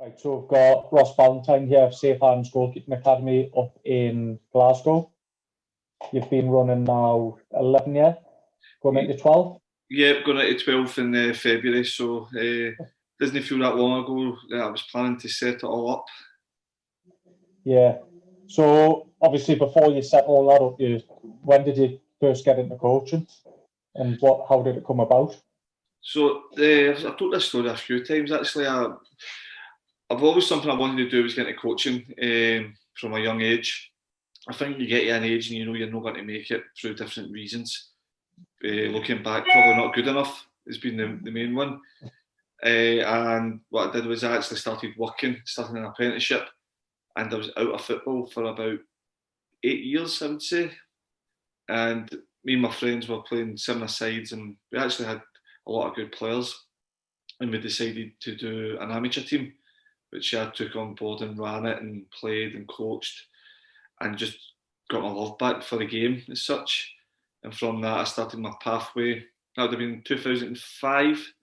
Right, so we've got Ross Ballantyne here of Savehands Goalkeeping Academy up in Glasgow. You've been running now 11 years, going into 12? Yeah, going into 12 in February, so doesn't feel that long ago that I was planning to set it all up. Yeah. So obviously before you set all that up, when did you first get into coaching and how did it come about? So I've told this story a few times actually. I've always something I wanted to do was get into coaching from a young age. I think you get to an age and you know you're not going to make it through different reasons. Looking back, probably not good enough has been the main one. And what I did was I actually started an apprenticeship, and I was out of football for about 8 years, I would say. And me and my friends were playing similar sides, and we actually had a lot of good players. And we decided to do an amateur team, which I took on board and ran it and played and coached, and just got my love back for the game as such. And from that, I started my pathway. That would have been 2005.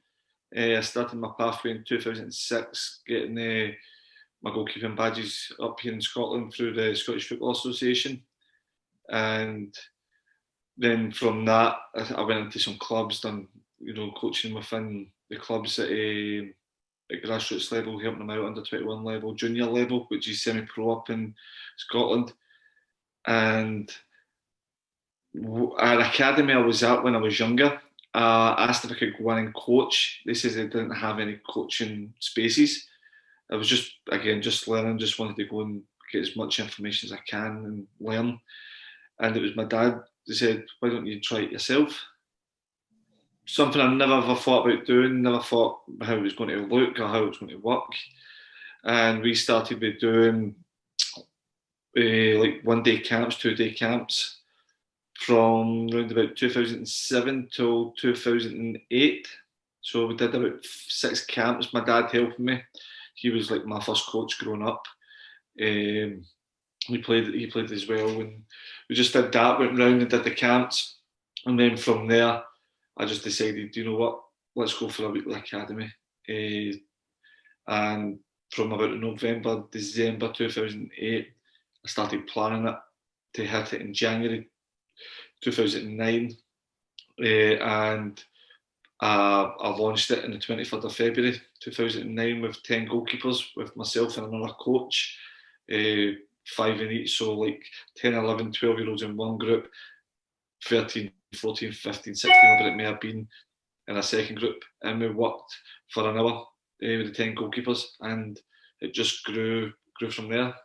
I started my pathway in 2006, getting my goalkeeping badges up here in Scotland through the Scottish Football Association. And then from that, I went into some clubs, done coaching within the clubs at grassroots level, helping them out under 21 level, junior level, which is semi-pro up in Scotland. And an academy I was at when I was younger, asked if I could go in and coach. They said they didn't have any coaching spaces. I was just learning, just wanted to go and get as much information as I can and learn. And it was my dad who said, why don't you try it yourself? Something I never ever thought about doing, never thought how it was going to look or how it was going to work. And we started with doing like 1 day camps, 2 day camps from around about 2007 till 2008. So we did about 6 camps. My dad helping me. He was like my first coach growing up. He played as well, and we just did that. Went round and did the camps, and then from there, I just decided, you know what, let's go for a weekly academy. And from about November, December 2008, I started planning it to hit it in January 2009, and I launched it on the 23rd of February 2009 with 10 goalkeepers, with myself and another coach, 5 in each, so like 10, 11, 12-year-olds in one group, 13, 14, 15, 16, whatever it may have been, in a second group, and we worked for an hour with the 10 goalkeepers, and it just grew from there.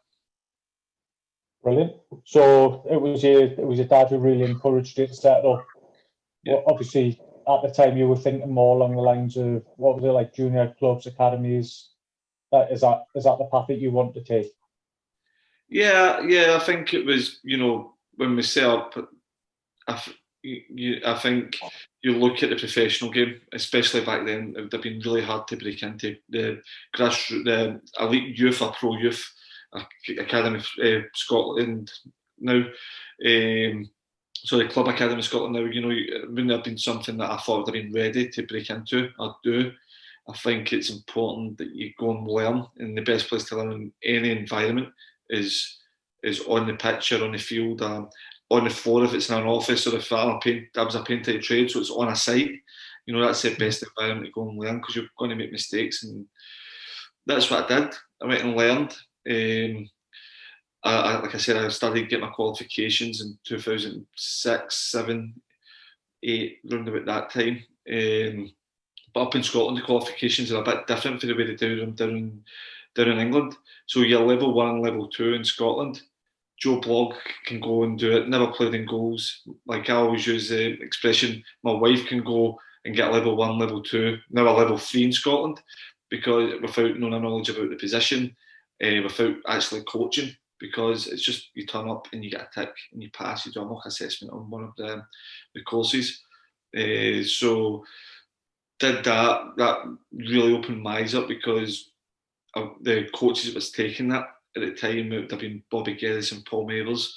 Brilliant. So it was your dad who really encouraged it to set up. Yeah. Well, obviously, at the time you were thinking more along the lines of what was it, like junior clubs, academies. Is that the path that you want to take? Yeah. I think it was, when we set up, I think you look at the professional game, especially back then. It would have been really hard to break into the elite youth or pro youth academy of Scotland now. So the club academy of Scotland now, it wouldn't have been something that I thought would have been ready to break into or do. I think it's important that you go and learn, and the best place to learn in any environment is on the pitch or on the field, on the floor if it's in an office, or if I was a painter of trade, so it's on a site. That's the best environment to go and learn, because you're going to make mistakes, and that's what I did. I went and learned. Like I said, I started getting my qualifications in 2006, 7, 8, around about that time. But up in Scotland, the qualifications are a bit different for the way they do them down in England. So you're level 1 and level 2 in Scotland. Joe Blogg can go and do it, never played in goals. Like I always use the expression, my wife can go and get level 1, level 2, now a level 3 in Scotland, because without knowing a knowledge about the position, without actually coaching, because it's just you turn up and you get a tick and you pass, you do a mock assessment on one of the courses. So did that really opened my eyes up, because the coaches that was taking that at the time, it would have been Bobby Geddes and Paul Mayers,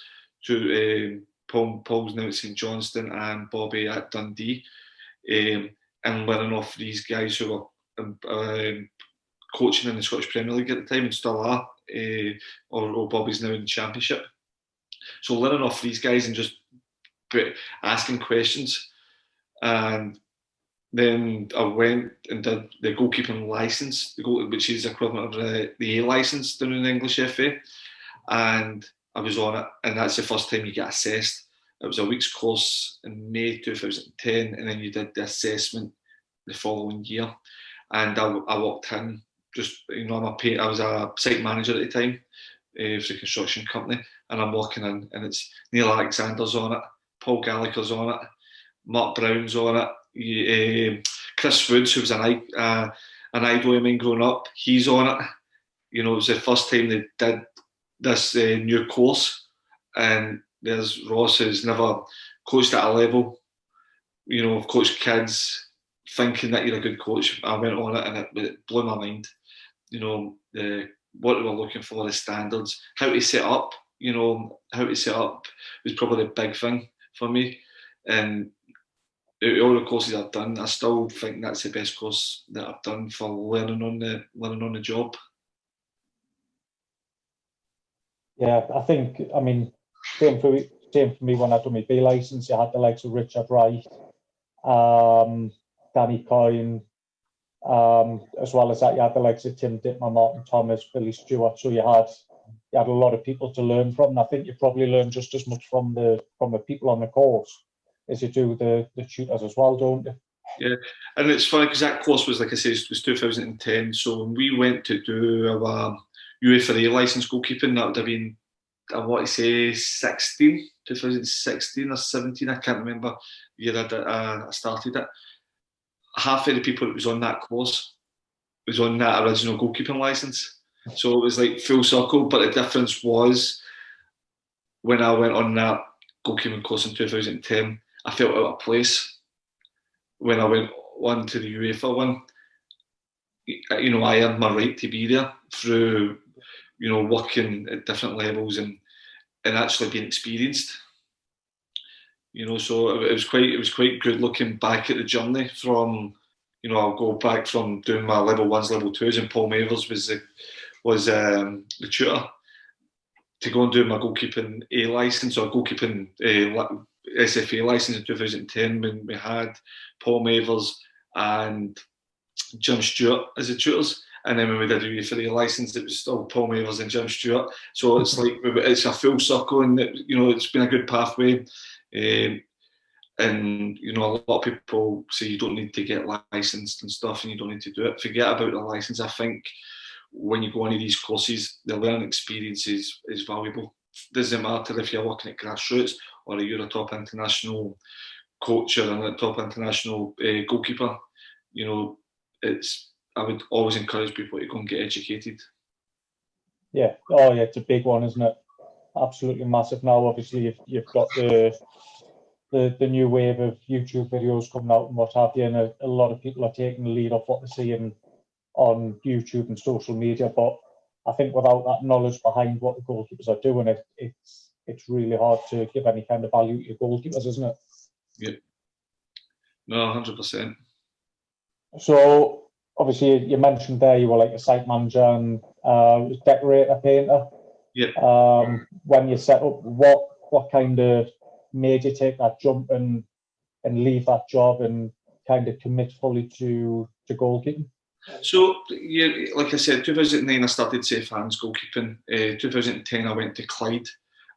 Paul's now at St Johnstone and Bobby at Dundee, and learning off these guys who were coaching in the Scottish Premier League at the time and still are, or Bobby's now in the Championship. So learning off these guys and just asking questions. And then I went and did the goalkeeping licence, which is equivalent of the A licence down in the English FA. And I was on it, and that's the first time you get assessed. It was a week's course in May 2010, and then you did the assessment the following year. And I walked in, just, you know, I was a site manager at the time for a construction company, and I'm walking in, and it's Neil Alexander's on it, Paul Gallagher's on it, Mark Brown's on it, Chris Woods, who was an idol of mine growing up, he's on it. You know, it was the first time they did this new course, and there's Ross, who's never coached at a level. You know, I've coached kids thinking that you're a good coach. I went on it, and it blew my mind. You know, what they were looking for, the standards, how to set up. You know, how to set up was probably the big thing for me. And all the courses I've done, I still think that's the best course that I've done for learning on the job. Yeah, I think, I mean, same for me when I done my B licence. You had the likes of Richard Wright, Danny Coyne, as well as that you had the likes of Tim Dittmer, Martin Thomas, Billy Stewart. So you had a lot of people to learn from. And I think you probably learn just as much from the people on the course as you do the tutors as well, don't you? Yeah, and it's funny because that course was, like I say, it was 2010. So when we went to do our ep03 licence goalkeeping, that would have been, I want to say 2016 or 17, I can't remember the year I started it. Half of the people that was on that course was on that original goalkeeping licence. So it was like full circle, but the difference was when I went on that goalkeeping course in 2010, I felt out of place. When I went on to the UEFA one, you know, I earned my right to be there through, you know, working at different levels and actually being experienced. You know, so it was quite good looking back at the journey from, you know, I'll go back from doing my level 1s, level 2s, and Paul Mavers was the tutor, to go and do my goalkeeping A licence or goalkeeping SFA licence in 2010, when we had Paul Mavers and Jim Stewart as the tutors. And then when we did the UEFA licence, it was still Paul Mavers and Jim Stewart. So it's like, it's a full circle, and you know, it's been a good pathway. And you know, a lot of people say you don't need to get licensed and stuff, and you don't need to do it. Forget about the license. I think when you go on these courses, the learning experience is valuable. Doesn't matter if you're working at grassroots or you're a top international coach or a top international goalkeeper. You know, I would always encourage people to go and get educated. Yeah, oh yeah, it's a big one, isn't it? Absolutely massive. Now, obviously, you've got the new wave of YouTube videos coming out and what have you, and a lot of people are taking the lead off what they're seeing on YouTube and social media. But I think without that knowledge behind what the goalkeepers are doing, it's really hard to give any kind of value to your goalkeepers, isn't it? Yeah. No, 100%. So obviously you mentioned there you were like a site manager and decorator, painter. Yeah. When you set up, what kind of made you take that jump and leave that job and kind of commit fully to goalkeeping? So, yeah, like I said, 2009 I started Savehands goalkeeping. 2010 I went to Clyde.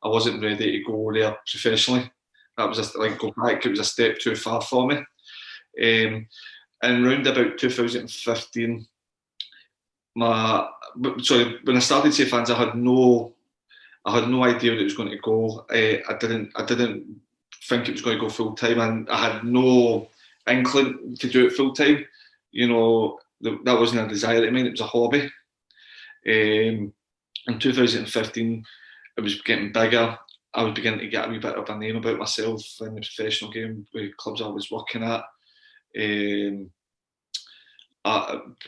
I wasn't ready to go there professionally. That was go back. It was a step too far for me. And round about 2015, when I started Savehands, I had no idea where it was going to go. I didn't think it was going to go full time, and I had no inkling to do it full time. You know, that wasn't a desire of mine, it was a hobby. In 2015, it was getting bigger. I was beginning to get a wee bit of a name about myself in the professional game with clubs I was working at,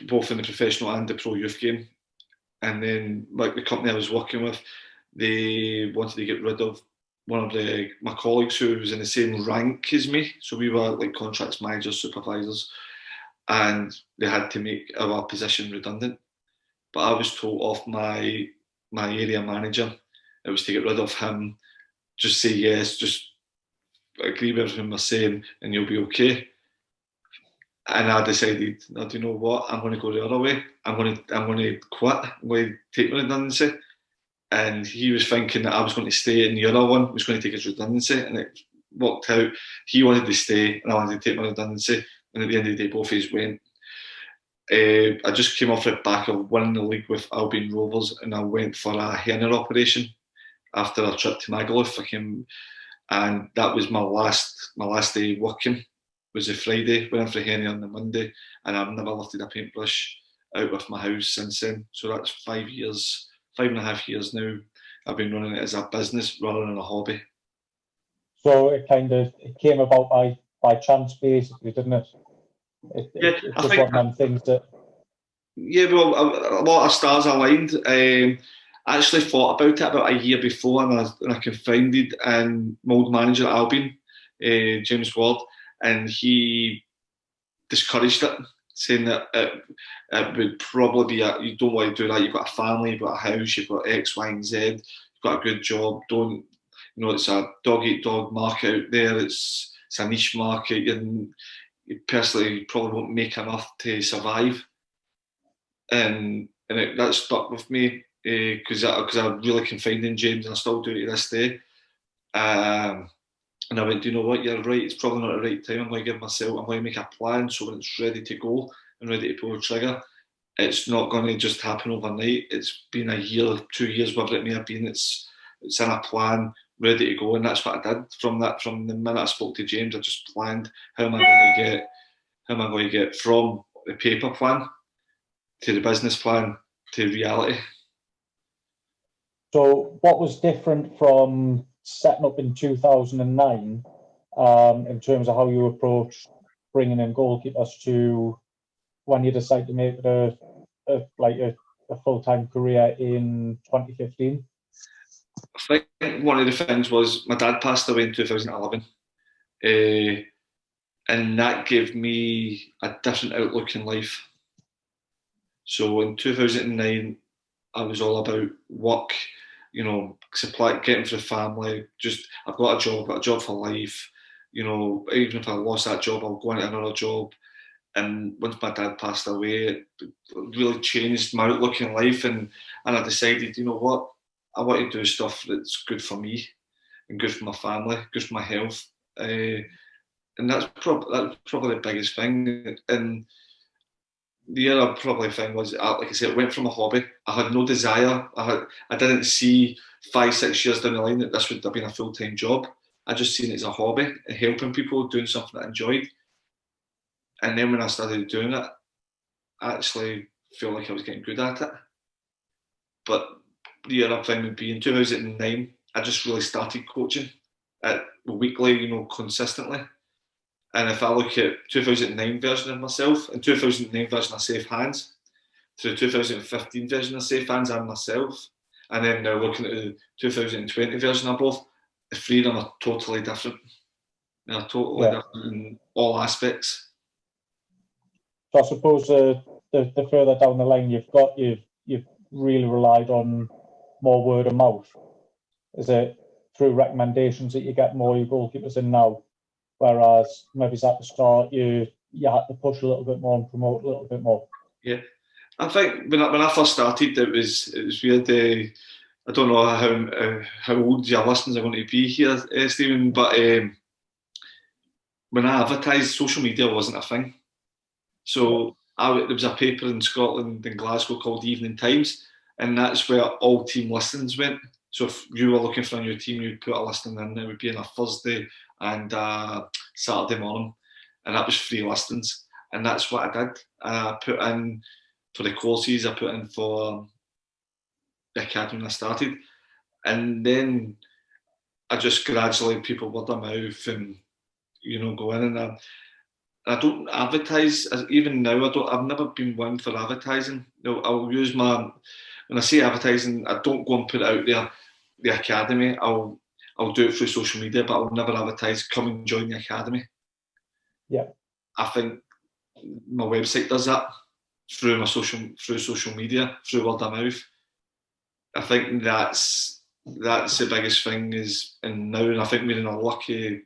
both in the professional and the pro youth game. And then, like, the company I was working with, they wanted to get rid of one of my colleagues who was in the same rank as me. So we were like contracts managers, supervisors, and they had to make our position redundant. but I was told off my area manager it was to get rid of him, just say yes, just agree with everything we're saying, and you'll be okay. And I decided, do you know what? I'm going to go the other way. I'm going to quit. I'm going to take my redundancy. And he was thinking that I was going to stay, and the other one was going to take his redundancy, and it worked out. He wanted to stay, and I wanted to take my redundancy. And at the end of the day, both of us went. I just came off the back of winning the league with Albion Rovers, and I went for a hernia operation after a trip to Magaluf. I came, and that was my last day working. Was a Friday. Went in for hernia on the Monday, and I've never lifted a paintbrush out of my house since then. So that's 5 years, 5.5 years now. I've been running it as a business rather than a hobby. So it came about by chance, basically, didn't it? It's just one of them things that. Yeah, well, a lot of stars aligned. I actually thought about it about a year before, and I confided in my old manager at Albion, James Ward, and he discouraged it, saying that it would probably be you don't want to do that. You've got a family, you've got a house, you've got X, Y, and Z. You've got a good job. Don't, it's a dog eat dog market out there. It's a niche market. You personally probably won't make enough to survive. And that stuck with me because I really confided in James, and I still do to this day. And I went, do you know what? You're right. It's probably not the right time. I'm going to make a plan so when it's ready to go and ready to pull the trigger, it's not going to just happen overnight. It's been a year, 2 years, whatever it may have been. It's in a plan, ready to go, and that's what I did. From the minute I spoke to James, I just planned how am I going to get from the paper plan to the business plan to reality. So what was different from setting up in 2009 in terms of how you approach bringing in goalkeepers to when you decide to make it a full-time career in 2015? I think one of the things was my dad passed away in 2011, and that gave me a different outlook in life. So in 2009, I was all about work, supply, getting for the family. Just I've got a job for life. Even if I lost that job, I'll go into another job. And once my dad passed away, it really changed my outlook in life. And I decided, you know what, I want to do stuff that's good for me and good for my family, good for my health. And that's probably the biggest thing. And the other probably thing was, like I said, it went from a hobby. I had no desire. I didn't see 5-6 years down the line that this would have been a full-time job. I just seen it as a hobby, helping people, doing something that I enjoyed. And then when I started doing it, I actually feel like I was getting good at it. But the other thing would be in 2009, I just really started coaching weekly, consistently. And if I look at 2009 version of myself and 2009 version of Savehands to the 2015 version of Savehands and myself, and then now looking at the 2020 version of both, the three of them are totally different. They're totally different in all aspects. So I suppose the further down the line you've really relied on more word of mouth. Is it through recommendations that you get more your goalkeepers in now? Whereas maybe at the start you had to push a little bit more and promote a little bit more. Yeah, I think when I first started, it was weird. I don't know how old your listeners are going to be here, Stephen, but when I advertised, social media wasn't a thing. So there was a paper in Scotland, in Glasgow, called Evening Times, and that's where all team listings went. So if you were looking for a new team, you'd put a listing in. It would be on a Thursday and Saturday morning, and that was free listings. And that's what I did. I put in for the courses, I put in for the academy when I started, and then I just gradually, people word of mouth and go in, and I don't advertise. Even now, I've never been one for advertising. I'll use when I say advertising, I don't go and put it out there. The academy, I'll do it through social media, but I'll never advertise. Come and join the academy. Yeah, I think my website does that. through social media, through word of mouth. I think that's the biggest thing and I think we're in a lucky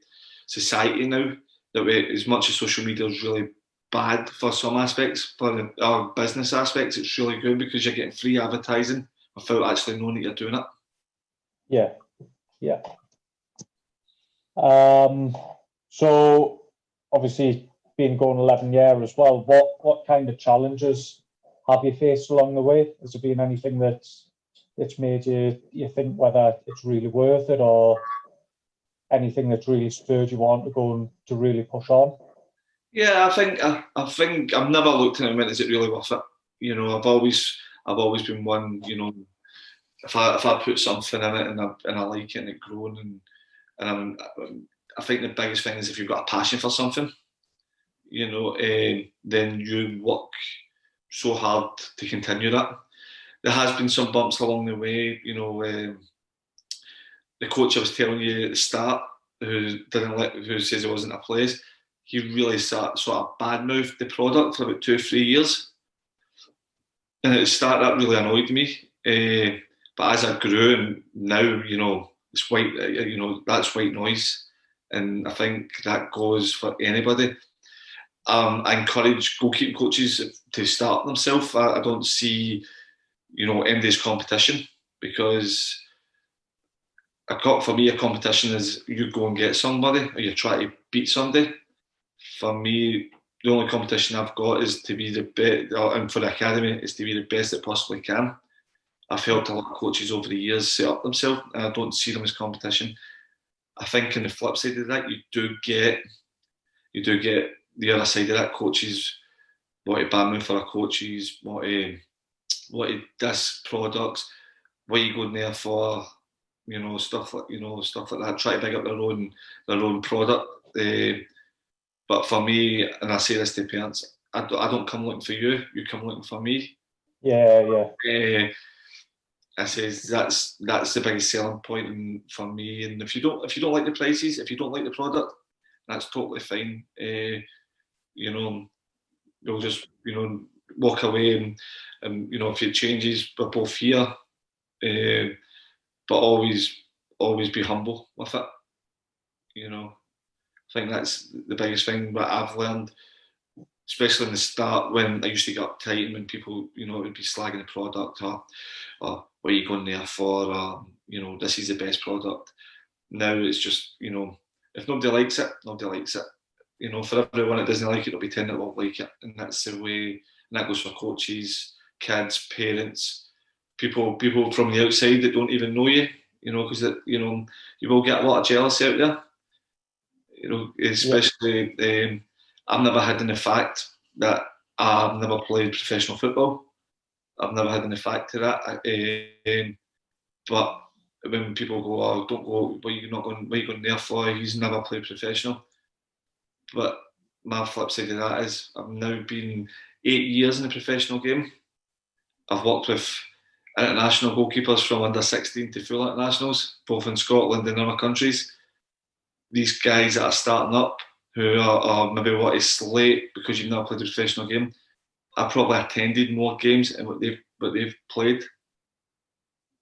society now that as much as social media is really bad for some aspects, for our business aspects, it's really good because you're getting free advertising without actually knowing that you're doing it. Yeah. So obviously been going 11 years as well. What kind of challenges have you faced along the way? Has there been anything that's made you think whether it's really worth it, or anything that's really spurred you on to go and to really push on? Yeah, I think I've never looked at it and went, is it really worth it? You know, I've always been one. You know, if I put something in it and I like it and it grown and I think the biggest thing is if you've got a passion for something, you know, then you work so hard to continue that. There has been some bumps along the way, you know. The coach I was telling you at the start, who says it wasn't a place, he really sort of badmouthed the product for about 2 or 3 years, and at the start that really annoyed me. But as I grew, and now you know it's white, you know that's white noise, and I think that goes for anybody. I encourage goalkeeping coaches to start themselves. I don't see, you know, MD's competition, because for me a competition is you go and get somebody or you try to beat somebody. For me, the only competition I've got is to be the best, and for the academy is to be the best it possibly can. I've helped a lot of coaches over the years set up themselves, and I don't see them as competition. I think on the flip side of that, you do get the other side of that. Coaches want to ban me for a coaches, want to diss products, what are you going there for? You know, stuff like that. Try to big up their own product. But for me, and I say this to parents, I don't come looking for you. You come looking for me. Yeah. I says that's the biggest selling point for me. And if you don't like the prices, if you don't like the product, that's totally fine. You know, you'll just walk away, and you know, if it changes, we're both here. But always be humble with it. You know, I think that's the biggest thing that I've learned, especially in the start when I used to get uptight and when people, you know, would be slagging the product or what are you going there for? You know, this is the best product. Now it's just, you know, if nobody likes it, nobody likes it. You know, for everyone that doesn't like it, there'll be 10 that won't like it, and that's the way. And that goes for coaches, kids, parents, people from the outside that don't even know you. You know, because you know you will get a lot of jealousy out there. You know, especially I've never had in the fact that I've never played professional football. I've never had in the fact to that. But when people go, "Oh, don't go," what are you going there for? He's never played professional. But my flip side of that is I've now been 8 years in the professional game. I've worked with international goalkeepers from under 16 to full internationals, both in Scotland and other countries. These guys that are starting up, who are maybe what is slate because you've not played a professional game, I probably attended more games in what they've played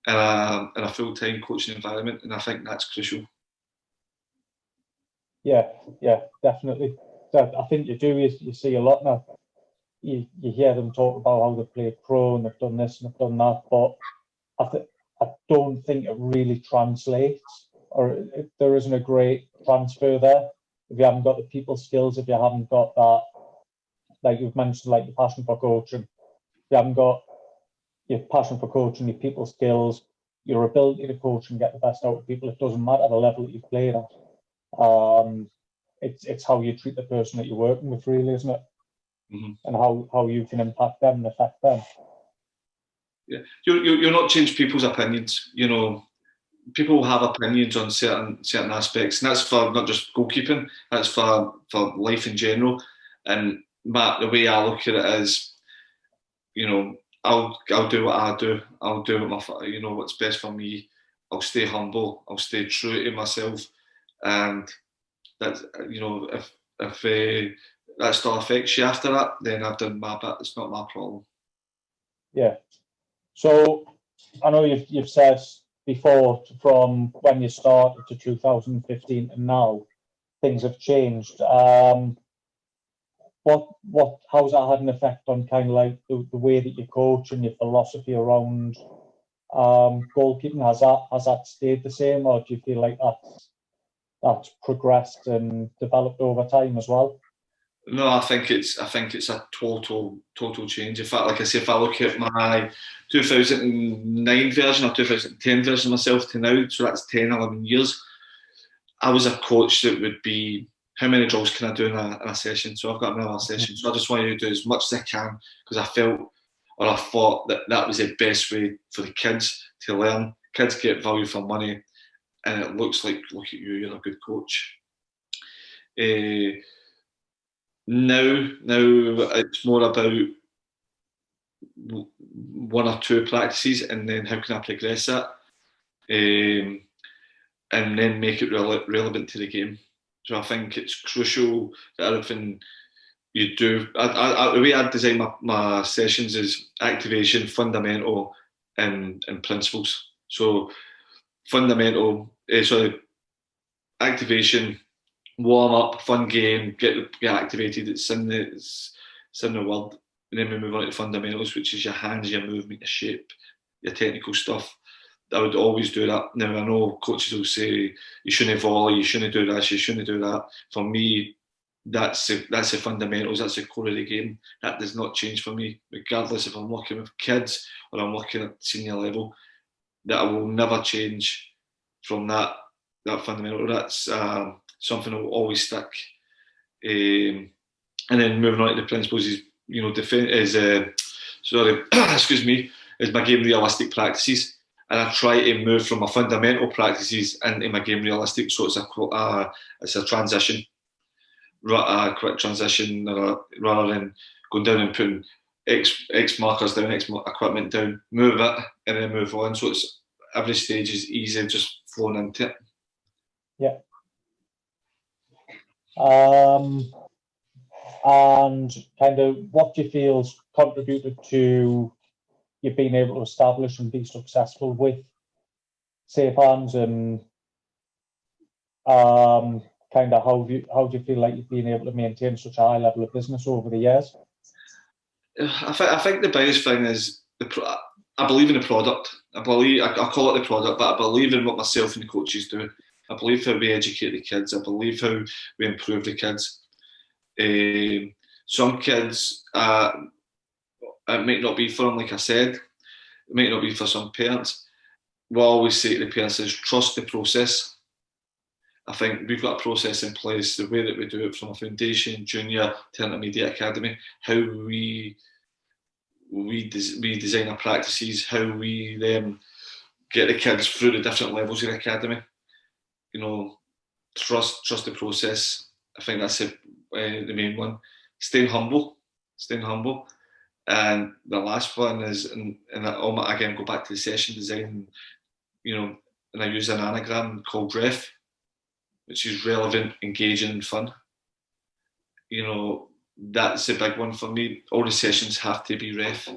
in a full-time coaching environment, and I think that's crucial. Yeah, definitely. So I think you see a lot now. You hear them talk about how they've played pro and they've done this and they've done that, but I don't think it really translates, or there isn't a great transfer there. If you haven't got the people skills, if you haven't got that, like you've mentioned, like your passion for coaching, if you haven't got your passion for coaching, your people skills, your ability to coach and get the best out of people, it doesn't matter the level that you've played at. It's how you treat the person that you're working with, really, isn't it? Mm-hmm. And how you can impact them and affect them. Yeah, you'll not change people's opinions. You know, people have opinions on certain aspects, and that's for not just goalkeeping. That's for life in general. And the way I look at it is, you know, I'll do what I do. I'll do what's best for me. I'll stay humble. I'll stay true to myself. And that's, you know, if that still affects you after that, then I've done my bit. It's not my problem. Yeah. So I know you've said before, from when you started to 2015 and now, things have changed. How's that had an effect on kind of like the way that you coach and your philosophy around goalkeeping? Has that stayed the same, or do you feel like that's progressed and developed over time as well? No, I think it's a total change. In fact, like I say, if I look at my 2009 version or 2010 version of myself to now, so that's 10, 11 years, I was a coach that would be, how many drills can I do in a session? So I've got another session. So I just wanted to do as much as I can because I thought that was the best way for the kids to learn. Kids get value for money, and it looks like, look at you, you're a good coach. Now it's more about one or two practices, and then how can I progress that, and then make it relevant to the game. So I think it's crucial that everything you do. The way I design my sessions is activation, fundamental, and principles. So fundamental, activation, warm up, fun game, get activated. It's in the word, and then we move on to the fundamentals, which is your hands, your movement, your shape, your technical stuff. I would always do that. Now I know coaches will say you shouldn't volley, you shouldn't do this, you shouldn't do that. For me, that's the fundamentals. That's the core of the game. That does not change for me, regardless if I'm working with kids or I'm working at senior level. That I will never change from that fundamental. That's something that will always stick. And then moving on to the principles is, excuse me, is my game realistic practices. And I try to move from my fundamental practices into my game realistic, so it's a transition, a quick transition, rather than going down and putting X markers down, X equipment down, move it, and then move on. So it's every stage is easy, just flowing into it. Yeah. And kind of what do you feel's contributed to you being able to establish and be successful with Savehands, and kind of how do you feel like you've been able to maintain such a high level of business over the years? I think the biggest thing is I believe in the product. I call it the product, but I believe in what myself and the coaches do. I believe how we educate the kids. I believe how we improve the kids. Some kids, it might not be for them, like I said. It might not be for some parents. What I always say to the parents is trust the process. I think we've got a process in place, the way that we do it from a foundation, junior to intermediate academy, how we design our practices, how we then get the kids through the different levels of the academy. Trust the process. I think that's the main one. Staying humble. And the last one is, and again, go back to the session design, and I use an anagram called REF, which is relevant, engaging, and fun. That's a big one for me. All the sessions have to be REF.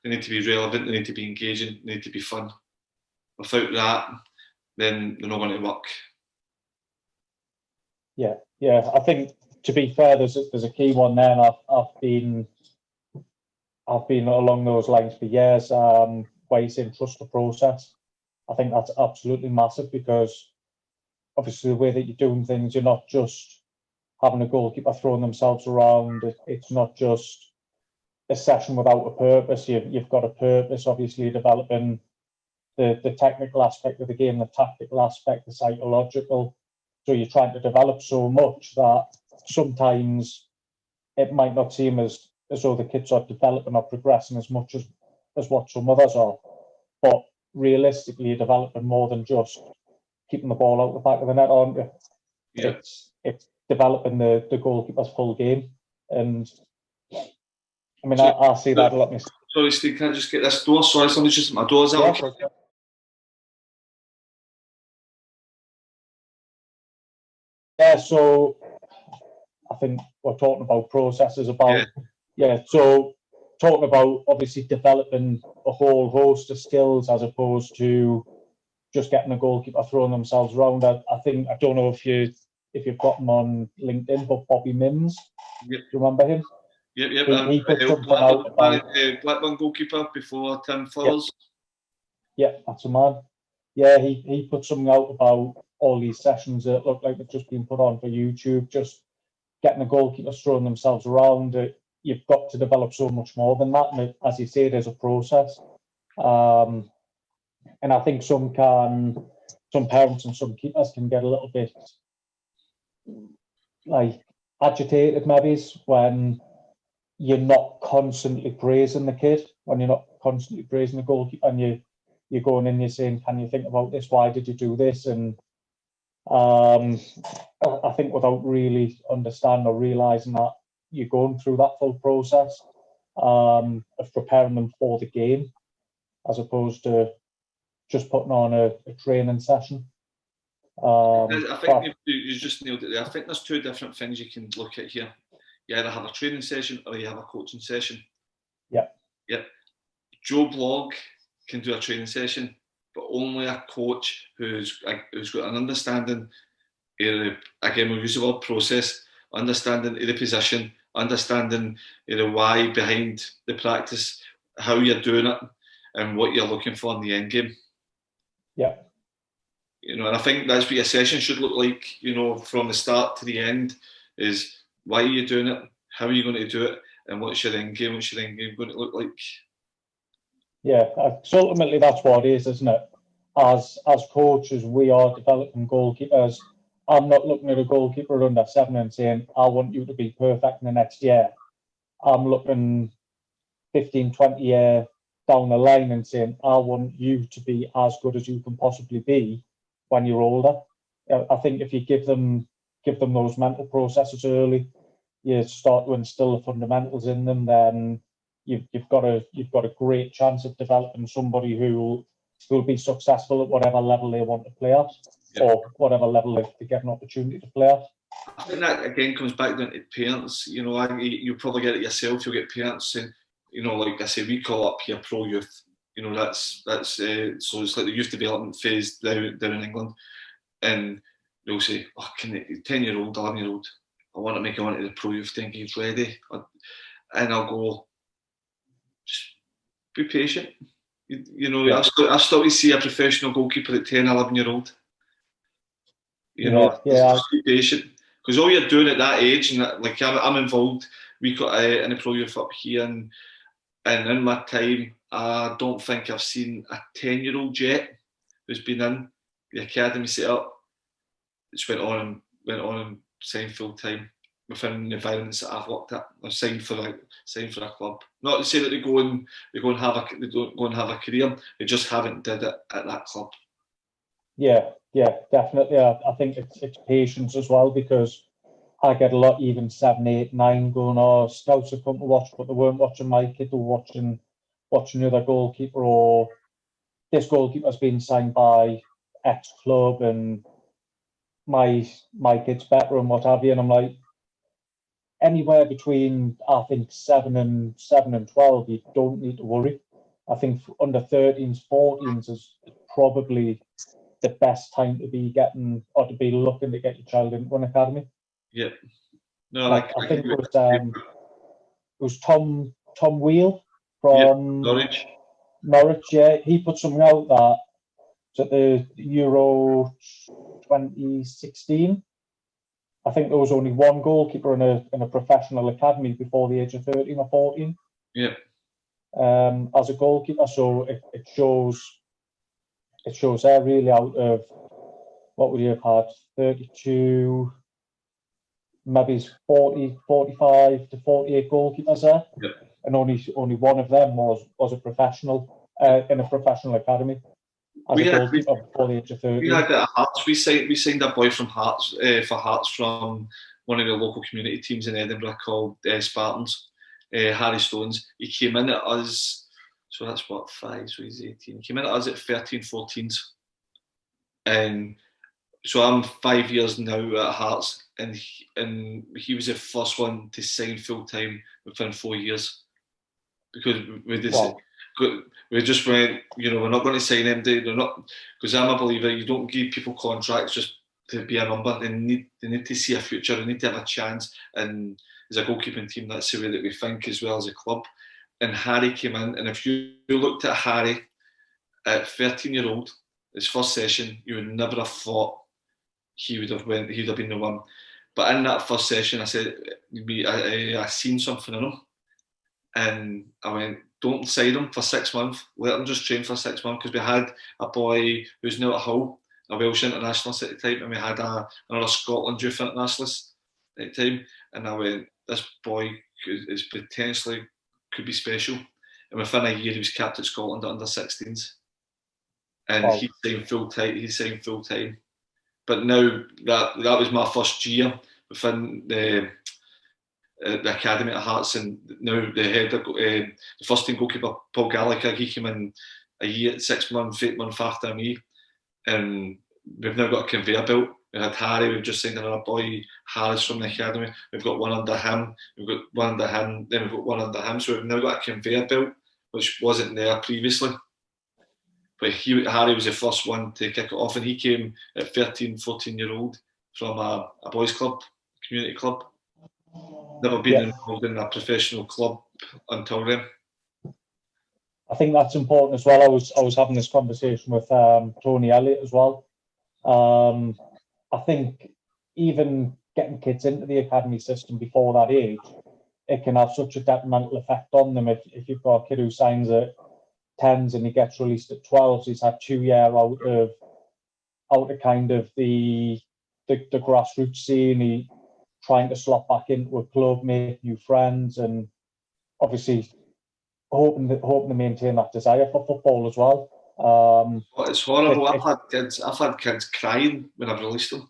They need to be relevant, they need to be engaging, they need to be fun. Without that, then they're not going to work. Yeah. I think, to be fair, there's a key one there, and I've been along those lines for years. Where you say trust the process, I think that's absolutely massive, because obviously the way that you're doing things, you're not just having a goalkeeper throwing themselves around. It's not just a session without a purpose. You've got a purpose, obviously, developing the technical aspect of the game, the tactical aspect, the psychological. So you're trying to develop so much that sometimes it might not seem as though the kids are developing or progressing as much as what some others are. But realistically, you're developing more than just keeping the ball out the back of the net, aren't you? Yeah. It's developing the goalkeeper's full game. And I mean, I see that a lot. Sorry, Steve, can I just get this door? Sorry, somebody's just my door's out. Yeah, so I think we're talking about processes about, so talking about obviously developing a whole host of skills as opposed to just getting a goalkeeper throwing themselves around. I think, I don't know if you've got him on LinkedIn, but Bobby Mims, do you remember him? Yep. He put something out about Blackburn goalkeeper before Tim Furlers. Yeah, that's a man. Yeah, he put something out about all these sessions that look like they've just been put on for YouTube, just getting the goalkeepers throwing themselves around. You've got to develop so much more than that. And as you say, there's a process. And I think some parents and some keepers can get a little bit like agitated maybe when you're not constantly praising the kid, when you're not constantly praising the goalkeeper, and you're going in, you're saying, can you think about this? Why did you do this? And I think without really understanding or realising that you're going through that full process of preparing them for the game, as opposed to just putting on a training session. I think you just nailed it there. I think there's two different things you can look at here. You either have a training session or you have a coaching session. Yep. Joe Blogg can do a training session, but only a coach who's got an understanding, again, we'll use the word process, understanding of the position, understanding the why behind the practice, how you're doing it, and what you're looking for in the end game. Yeah. And I think that's what your session should look like, from the start to the end, is why are you doing it, how are you going to do it, and what's your end game going to look like? Yeah, so ultimately that's what it is, isn't it? As coaches, we are developing goalkeepers. I'm not looking at a goalkeeper under 7 and saying, I want you to be perfect in the next year. I'm looking 15, 20 years down the line and saying, I want you to be as good as you can possibly be when you're older. I think if you give them those mental processes early, you start to instill the fundamentals in them, then you've got a great chance of developing somebody who will be successful at whatever level they want to play at, or whatever level they get an opportunity to play at. I think that again comes back down to parents. You probably get it yourself. You'll get parents saying, like I say, we call up here pro youth. That's so it's like the youth development phase down in England, and they'll say, "Oh, can the 10-year-old, 11-year-old, I want to make it onto the pro youth thing. He's ready," and I'll go, just be patient. I still see a professional goalkeeper at 10, 11-year-old. Just be patient, because all you're doing at that age, and like I'm involved, we got in the pro youth up here, and in my time, I don't think I've seen a 10-year-old yet who's been in the academy set up. It's went on and signed full time within the environments that I've worked at. I've signed for a club. Not to say that they don't go and have a career. They just haven't did it at that club. Yeah, definitely. I think it's patience as well, because I get a lot, even 7, 8, 9, going, oh, scouts have come to watch, but they weren't watching my kid, they were watching the other goalkeeper, or this goalkeeper's been signed by X club and my kid's better and what have you. And I'm like, anywhere between, I think, 7 and 12, you don't need to worry. I think under 13s, 14s is probably the best time to be getting, or to be looking to get your child into an academy. Yeah. No, I think it was Tom Wheel from Norwich. Yeah, he put something out that at the Euro 2016. I think there was only one goalkeeper in a professional academy before the age of 13 or 14. Yeah. As a goalkeeper, so it shows there really, out of what would you have had, 32, maybe 40, 45 to 48 goalkeepers there, and only one of them was a professional in a professional academy as a goalkeeper before the age of 30. We had it at Hearts. We signed a boy from Hearts for Hearts from one of the local community teams in Edinburgh called Spartans. Harry Stones. He came in at us. So that's what, 5, so he's 18. He came in at us at 13, 14s. And so I'm 5 years now at Hearts, and he was the first one to sign full time within 4 years, because we just went, we're not going to sign him. They're not, because I'm a believer. You don't give people contracts just to be a number. They need to see a future. They need to have a chance. And as a goalkeeping team, that's the way that we think as well as a club. And Harry came in, and if you looked at Harry at 13-year-old, his first session, you would never have thought he would have been the one. But in that first session, I said, I seen something in him, and I went, don't sign him for 6 months. Let him just train for 6 months, because we had a boy who's now at Hull, a Welsh internationalist at the time, and we had another Scotland youth internationalist at the time. And I went, this boy is potentially could be special. And within a year, he was capped at Scotland at under 16s, and he signed full time. But now that was my first year within the academy at Hearts, and now the head of the first team goalkeeper, Paul Gallagher, he came in a year, 6 months, 8 months after me, and we've now got a conveyor belt. We had Harry, we've just signed another boy, Harris, from the academy. We've got one under him, we've got one under him, then we've got one under him. So we've now got a conveyor belt, which wasn't there previously. But Harry was the first one to kick it off, and he came at 13, 14-year-old from a boys' club, community club. Never been involved in a professional club until then. I think that's important as well. I was having this conversation with Tony Elliott as well. I think even getting kids into the academy system before that age, it can have such a detrimental effect on them. If you've got a kid who signs at 10s and he gets released at 12s, he's had 2 years out of kind of the grassroots scene. He trying to slot back into a club, make new friends, and obviously hoping to maintain that desire for football as well. It's horrible. I've had kids crying when I've released them.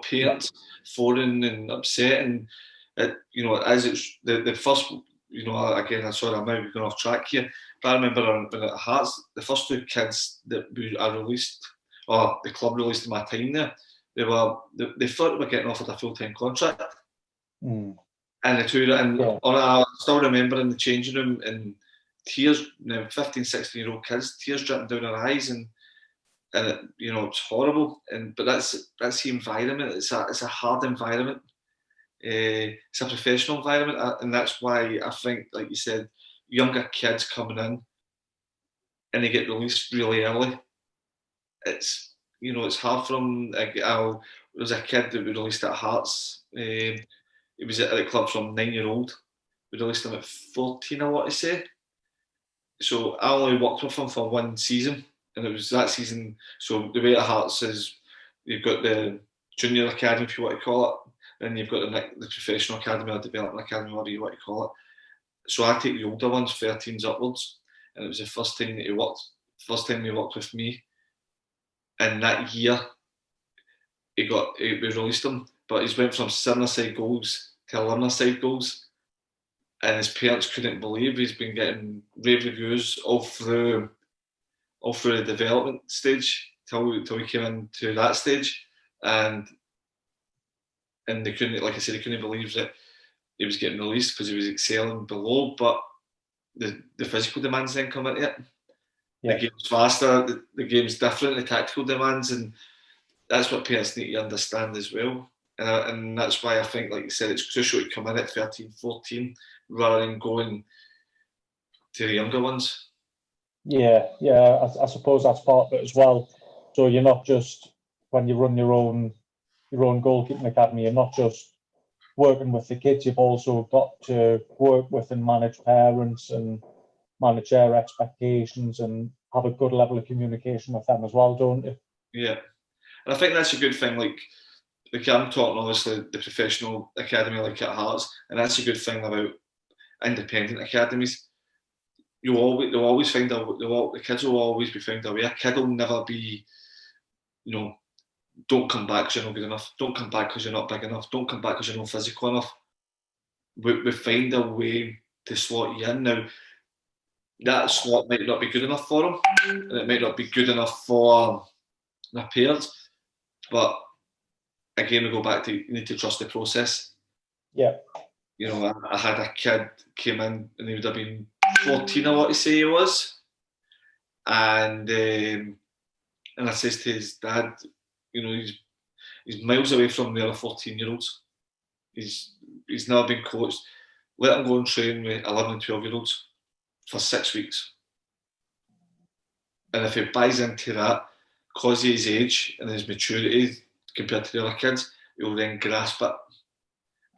Parents phoning and upset, and as it's the first. Again, I'm sorry, I'm maybe going off track here, but I remember when at Hearts, the first 2 kids that I released, or the club released in my time there, they thought they were getting offered a full-time contract. Mm. And I still remember in the changing room, and tears, 15, 16-year-old kids, tears dripping down their eyes, and it's horrible. But that's the environment. It's a hard environment. It's a professional environment, and that's why I think, like you said, younger kids coming in and they get released really early. It's hard for them. There was a kid that we released at Hearts. He was at the club from 9-year-old. We released him at 14, I want to say. So I only worked with him for 1 season, and it was that season. So the way at Hearts is, you've got the junior academy, if you want to call it, and you've got the professional academy or development academy, whatever you want to call it. So I take the older ones, 13s upwards, and it was the first time he worked with me. And that year, we released him, but he's went from 7-a-side goals to 11-a-side goals, and his parents couldn't believe he's been getting rave reviews all through the development stage till we came into that stage, and they couldn't, like I said, they couldn't believe that he was getting released because he was excelling below, but the physical demands then come into it. Yeah. The game's faster, the game's different, the tactical demands, and that's what parents need to understand as well. And that's why I think, like you said, it's crucial to come in at 13, 14 rather than going to the younger ones. Yeah, I suppose that's part of it as well. So you're not just, when you run your own goalkeeping academy, you're not just working with the kids, you've also got to work with and manage parents and manage their expectations and have a good level of communication with them as well, don't you? Yeah, and I think that's a good thing. Like I'm talking obviously the professional academy like at Hearts, and that's a good thing about independent academies. The kids will always be found away. A kid will never be, don't come back because you're not good enough. Don't come back because you're not big enough. Don't come back because you're not physical enough. We find a way to slot you in. Now, that slot might not be good enough for them, and it might not be good enough for their peers, but again, we go back to you need to trust the process. Yeah. You know, I had a kid came in and he would have been 14, I want to say he was, and I says to his dad, you know, he's miles away from the other 14-year-olds. He's never been coached. Let him go and train with 11 and 12-year-olds for 6 weeks. And if he buys into that, because of his age and his maturity compared to the other kids, he'll then grasp it.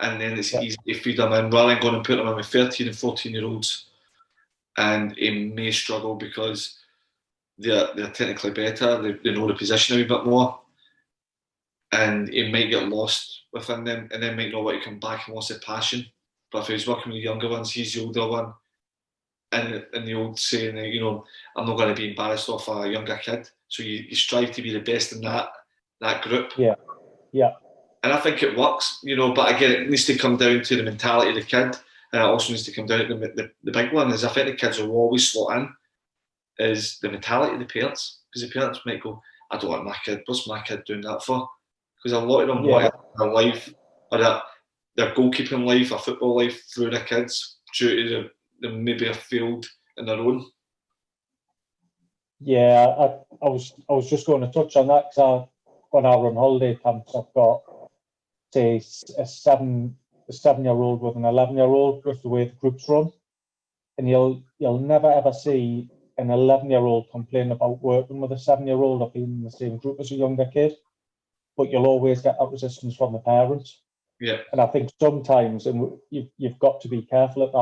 And then it's easy to feed him in, rather than going and put him in with 13 and 14-year-olds. And he may struggle because they're technically better, they know the position a wee bit more. And he might get lost within them and then might not want to come back and lost the passion. But if he's working with the younger ones, he's the older one. And the old saying, you know, I'm not going to be embarrassed off a younger kid. So you strive to be the best in that group. Yeah. Yeah. And I think it works, you know, but again, it needs to come down to the mentality of the kid. And it also needs to come down to the big one is I think the kids will always slot in is the mentality of the parents. Because the parents might go, I don't want my kid, what's my kid doing that for? Because a lot of them want their life or their goalkeeping life or football life through their kids due to them maybe have failed in their own. Yeah, I was just going to touch on that because when I run holiday camps, I've got say a 7-year-old with an 11-year-old with the way the groups run, and you'll never ever see an 11-year-old complain about working with a 7-year-old or being in the same group as a younger kid, but you'll always get that resistance from the parents. Yeah, and I think sometimes, and you've got to be careful at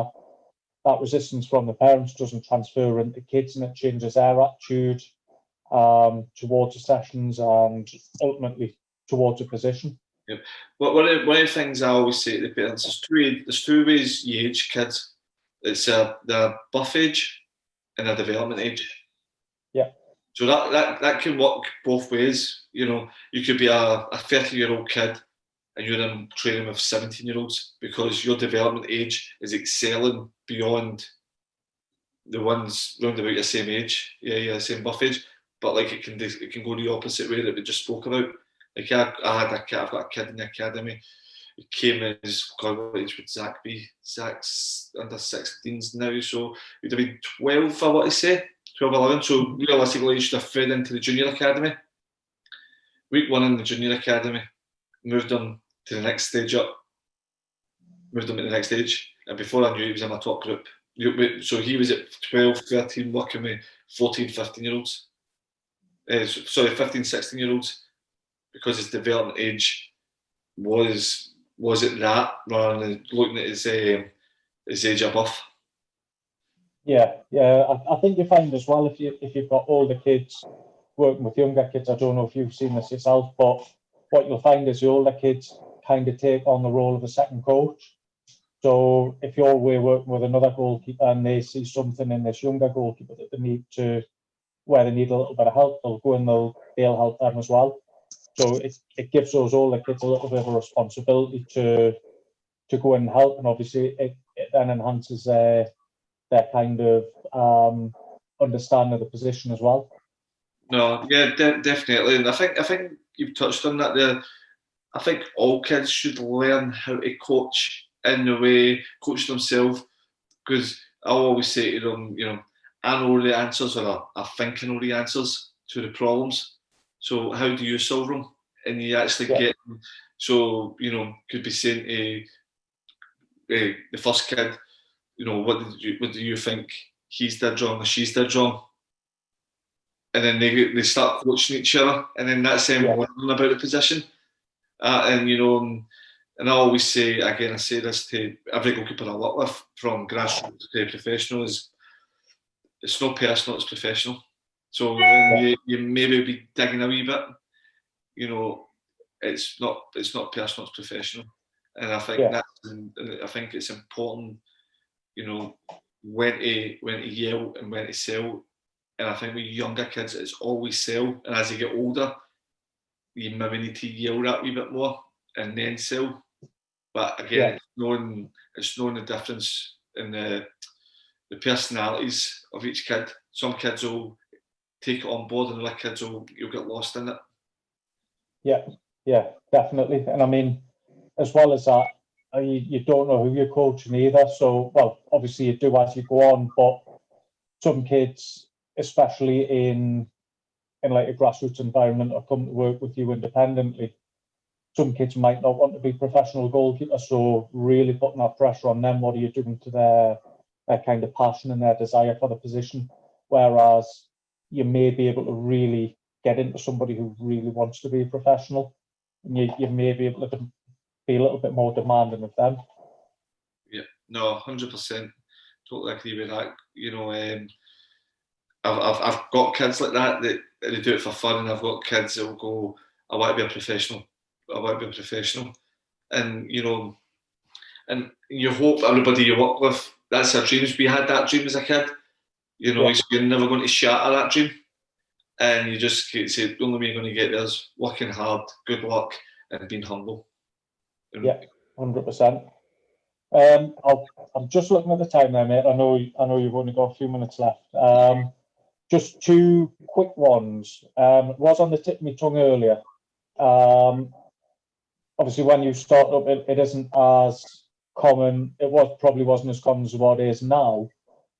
that resistance from the parents doesn't transfer into kids and it changes their attitude towards the sessions and ultimately towards a position. Yeah. Well, one of the things I always say to the parents, there's two ways you age kids. It's their birth age and their development age. Yeah. So that can work both ways. You know, you could be a 30-year-old kid and you're in training with 17-year-olds because your development age is excelling beyond the ones round about your same age, same birth age. But like it can go the opposite way that we just spoke about. Like I've got a kid in the academy. He came as God, what age would Zach be? Zach's under 16s now, so he'd have been 12, I want to say, 12, 11. So realistically, he should have fed into the junior academy. Week 1 in the junior academy, moved him to the next stage up. Moved him to the next stage, and before I knew he was in my top group. So he was at 12, 13, working with 14, 15-year-olds. 15, 16-year-olds, because his development age was at that rather than looking at his age above. Yeah, I think you find as well if you've got older kids working with younger kids. I don't know if you've seen this yourself, but what you'll find is the older kids kind of take on the role of a second coach. So if you're working with another goalkeeper and they see something in this younger goalkeeper that they need where they need a little bit of help, they'll go and they'll help them as well. So it gives those older kids a little bit of a responsibility to go and help, and obviously it then enhances their kind of understanding of the position as well. No, yeah, definitely, and I think you've touched on that there. I think all kids should learn how to coach in the way, coach themselves, because I always say to them, you know, I know the answers, or I think I know the answers to the problems. So how do you solve them? And you actually get them. So, you know, could be saying to the first kid, you know, what do you think he's did wrong or she's did wrong? And then they start coaching each other, and then that's them learning about the position. And you know, and I always say, again, I say this to every goalkeeper I work with, from grassroots to professional, is it's not personal, it's professional. So when you maybe be digging a wee bit, you know, it's not personal, it's professional. And I think I think it's important, you know, when to yell and when to sell. And I think with younger kids, it's always sell. And as you get older, you maybe need to yell that a wee bit more and then sell. But again, it's knowing the difference in the personalities of each kid. Some kids will take it on board, and other kids you'll get lost in it. Yeah, Yeah, definitely. And I mean, as well as that, you don't know who you're coaching either. So, well, obviously you do as you go on, but some kids, especially in like a grassroots environment, or come to work with you independently, some kids might not want to be professional goalkeepers. So, really putting that pressure on them. What are you doing to their kind of passion and their desire for the position? Whereas you may be able to really get into somebody who really wants to be a professional, and you may be able to be a little bit more demanding of them. Yeah, no, 100%. Totally agree with that. You know, I've got kids like that they do it for fun, and I've got kids that will go, I want to be a professional. I want to be a professional. And, you know, and you hope everybody you work with, that's their dreams. We had that dream as a kid. You know, Yeah. you're never going to shatter that dream. And you just say, the only way you're going to get there is working hard, good luck, and being humble. Yeah, 100%. I'm just looking at the time there, mate. I know you've only got a few minutes left. Just two quick ones. It was on the tip of my tongue earlier. Obviously, when you start up, it isn't as common. Probably wasn't as common as what it is now.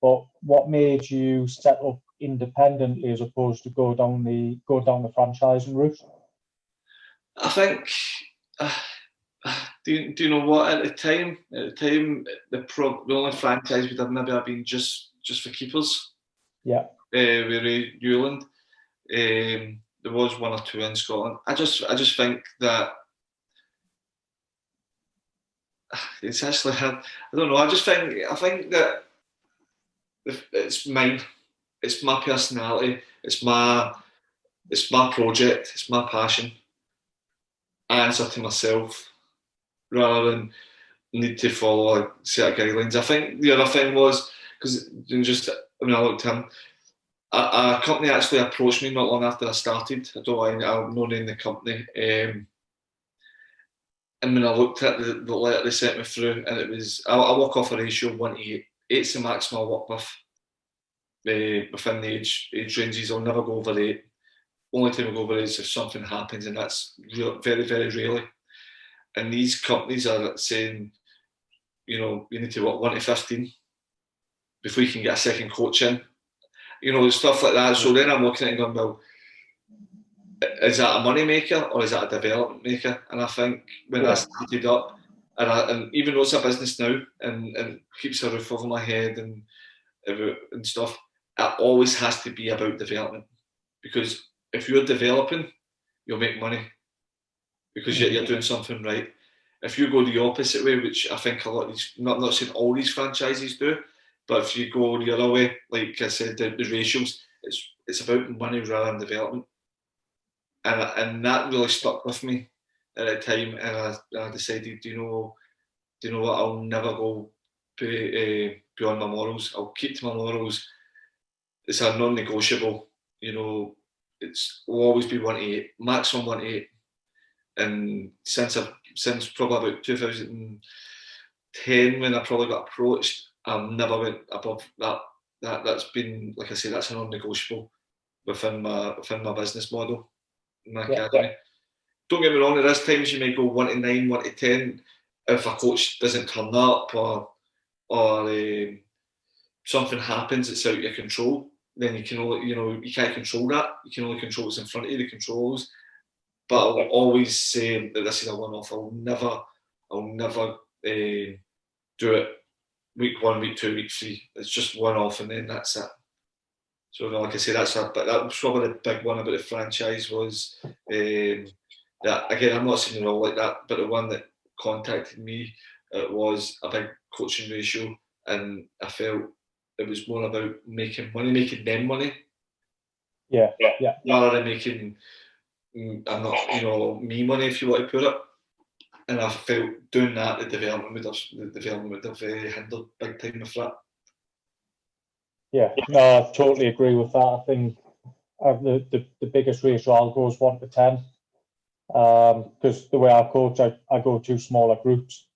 But what made you set up independently as opposed to go down the franchising route? I think, do you know what? At the time, the only franchise would have maybe have been just for keepers. Yeah. With Ray Newland. There was one or two in Scotland. I just think that it's actually hard. I don't know. I think that it's mine. It's my personality. It's my project. It's my passion. I answer to myself rather than need to follow a set of guidelines. I think the other thing was because when I looked at him, a company actually approached me not long after I started. I'll not name the company. And when I looked at the letter they sent me through, and it was, I work off a ratio of 1:8. 8's the maximum I work with within the age ranges. I'll never go over 8. Only time I go over 8 is if something happens, and that's very, very rarely. And these companies are saying, you know, you need to work 1 to 15 before you can get a second coach in. You know, stuff like that. So then I'm looking at it and going, well, is that a money maker or is that a development maker? And I think when I started up, and even though it's a business now and keeps a roof over my head and stuff, it always has to be about development. Because if you're developing, you'll make money because you're doing something right. If you go the opposite way, which I think a lot of these, not saying all these franchises do, but if you go the other way, like I said, the ratios, it's about money rather than development. And that really stuck with me at that time, and I decided, do you know what? I'll never go beyond my morals. I'll keep to my morals. It's a non-negotiable. You know, will always be 1 to 8, maximum 1 to 8. And since probably about 2010, when I probably got approached, I've never went above that. That's been, like I say, that's a non-negotiable within my business model. My academy. Don't get me wrong, there is times you might go 1 to 9, 1 to 10 if a coach doesn't turn up or something happens that's out of your control. Then you can only, you can't control that. You can only control what's in front of you, the controls. But I'll always say that this is a one-off. I'll never do it week 1, week 2, week 3. It's just one-off, and then that's it. So, like I say, but that was probably the big one about the franchise was that, again, I'm not saying they're all like that, but the one that contacted me, it was a big coaching ratio, and I felt it was more about making them money. Yeah. Rather than making, me money, if you want to put it. And I felt doing that, the development would have hindered big time with that. Yeah, no, I totally agree with that. I think the biggest ratio I'll go is 1 to 10. Because the way I coach, I go 2 smaller groups,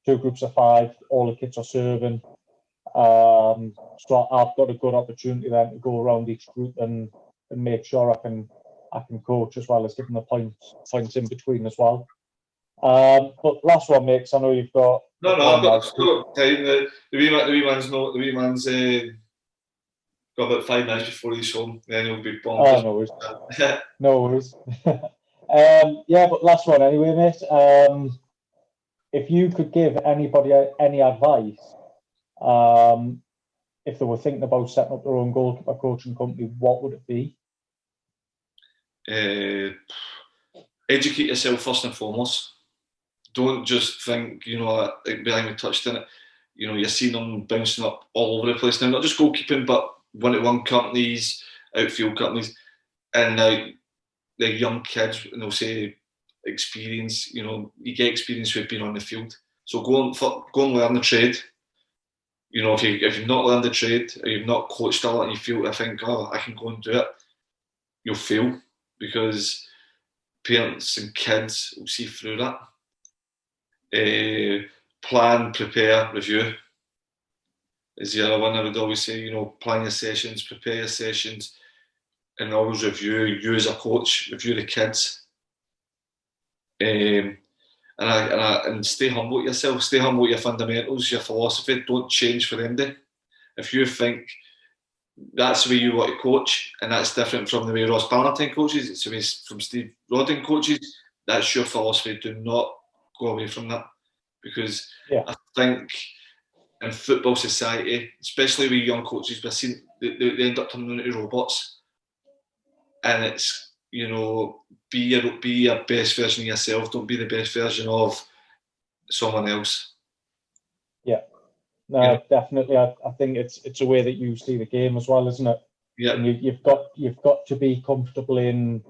2 groups of 5, all the kids are serving. So I've got a good opportunity then to go around each group and make sure I can I can coach as well as giving the points in between as well. But last one, mate, 'cause I know you've got. No, I've got time. The wee man's got about 5 minutes before he's home. Then he'll be bonkers. Oh, no worries. No worries. Yeah, but last one anyway, mate. If you could give anybody any advice, if they were thinking about setting up their own goalkeeper coaching company, what would it be? Educate yourself first and foremost. Don't just think, like we touched on it, you're seeing them bouncing up all over the place now, not just goalkeeping, but one-to-one companies, outfield companies, and the young kids, and they'll say experience, you get experience with being on the field. So go and learn the trade. If you've not learned the trade, or you've not coached a lot and you feel, I think, I can go and do it, you'll fail, because parents and kids will see through that. Plan, prepare, review is the other one I would always say. Plan your sessions, prepare your sessions, and always review you as a coach, review the kids, and stay humble with yourself, stay humble with your fundamentals, your philosophy. Don't change for them. If you think that's the way you want to coach, and that's different from the way Ross Ballantyne coaches, it's the way from Steve Rodden coaches, that's your philosophy. Do not go away from that, because I think in football society, especially with young coaches, we're seeing they end up turning into robots, and it's be your best version of yourself. Don't be the best version of someone else. Yeah, no, definitely. I think it's a way that you see the game as well, isn't it? Yeah, and you've got to be comfortable in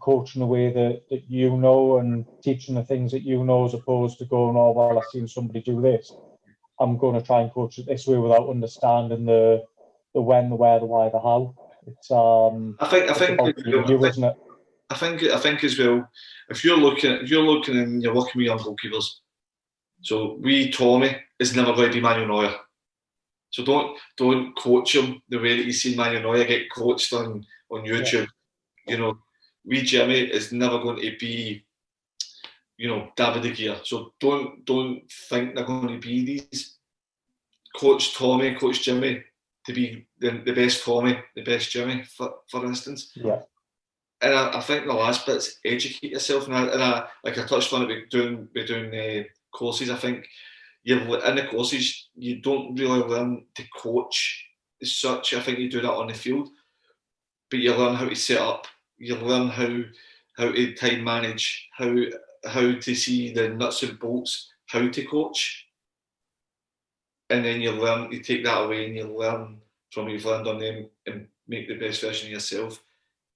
coaching a way that and teaching the things that as opposed to going, oh well, I've seen somebody do this, I'm going to try and coach it this way without understanding the when, the where, the why, the how. It's I think about you, isn't it? I think as well, if you're looking and you're working with young goalkeepers, so Tommy is never going to be Manuel Neuer. So don't coach him the way that you see Manuel Neuer get coached on YouTube. Jimmy is never going to be, David De Gea. So don't think they're going to be these. Coach Tommy, Coach Jimmy to be the best Tommy, the best Jimmy, for instance. Yeah. And I think the last bit is educate yourself. And I like I touched on it, we're doing courses. I think in the courses you don't really learn to coach as such. I think you do that on the field, but you learn how to set up. You learn how to time manage, how to see the nuts and bolts, how to coach, and then you take that away and you learn from what you've learned on them and make the best version of yourself.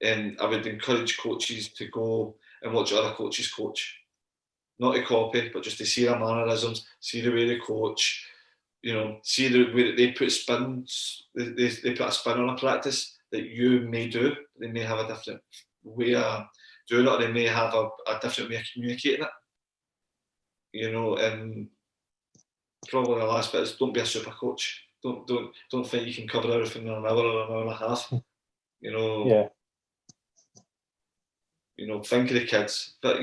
And I would encourage coaches to go and watch other coaches coach, not to copy, but just to see their mannerisms, see the way they coach, see the way that they put spins, they put a spin on a practice that you may do. They may have a different way of doing it, or they may have a different way of communicating it. And probably the last bit is don't be a super coach. Don't think you can cover everything in an hour or an hour and a half. Yeah. Think of the kids, but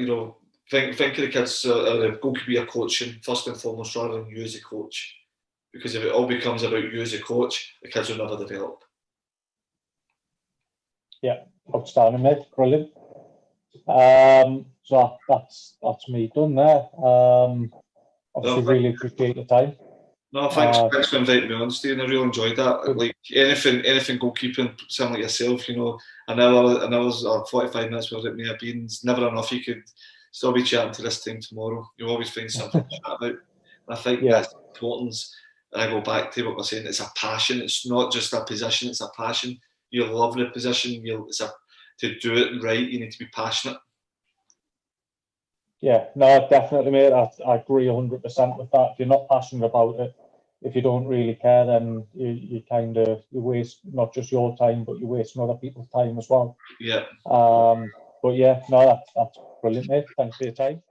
think of the kids the goalkeeper coaching first and foremost, rather than you as a coach. Because if it all becomes about you as a coach, the kids will never develop. Yeah, outstanding, mate. Brilliant. So that's me done there. Obviously, really appreciate your time. No, thanks for inviting me on, Stephen. I really enjoyed that. Like anything goalkeeping, sound like yourself, an hour's or 45 minutes, whatever it may have been, it's never enough. You could still be chatting to this time tomorrow. You'll always find something to chat about. And I think that's important. And I go back to what we're saying, it's a passion. It's not just a position, it's a passion. You love the position. To do it right, you need to be passionate. Yeah, no, definitely, mate. I agree 100% with that. If you're not passionate about it, if you don't really care, then you waste not just your time, but you're wasting other people's time as well. Yeah. But yeah, no, that's brilliant, mate. Thanks for your time.